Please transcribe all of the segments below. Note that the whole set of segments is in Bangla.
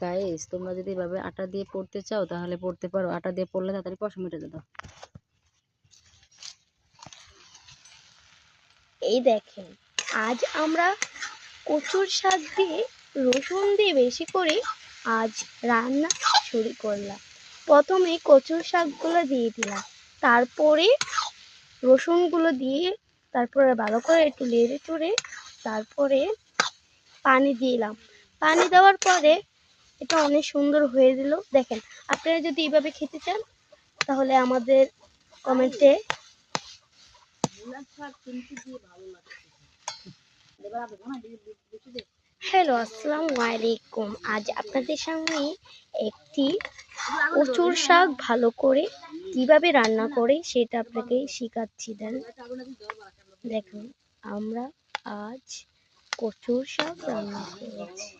গাইস তোমরা যদি এভাবে আটা দিয়ে পড়তে চাও তাহলে পড়তে পারো, আটা দিয়ে পড়লে তাড়াতাড়ি পশম মিটে যেত। এই দেখেন, আজ আমরা কচুর শাক দিয়ে রসুন দিয়ে বেশি করে আজ রান্না শুরু করলাম। প্রথমে কচুর শাকগুলো দিয়ে দিলাম, তারপরে রসুনগুলো দিয়ে, তারপরে ভালো করে একটু নেড়ে চড়ে তারপরে পানি দিলাম। পানি দেওয়ার পরে এটা অনেক সুন্দর হয়ে দিল। দেখেন, আপনারা যদি এইভাবে খেতে চান তাহলে আমাদের কমেন্টে হ্যালো, আসসালামু আলাইকুম। আজ আপনাদের সামনে একটি কচুর শাক ভালো করে কিভাবে রান্না করে সেটা আপনাকে শেখাচ্ছি। দেখুন, আমরা আজ কচুর শাক রান্না করেছি।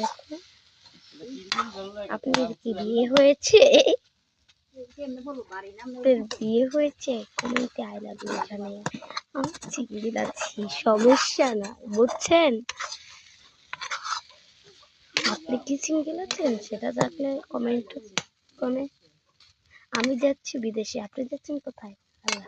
দেখুন, আপনাদের কি বিয়ে হয়েছে? বিয়ে হয়েছে কমেন্টে আই লাভ ইউ জানিয়ে আমি চিংড়ি যাচ্ছি, সমস্যা না, বুঝছেন? আপনি কি সিঙ্গেল আছেন সেটা থাকলে কমেন্ট। আমি যাচ্ছি বিদেশে, আপনি যাচ্ছেন কোথায়? আল্লাহ।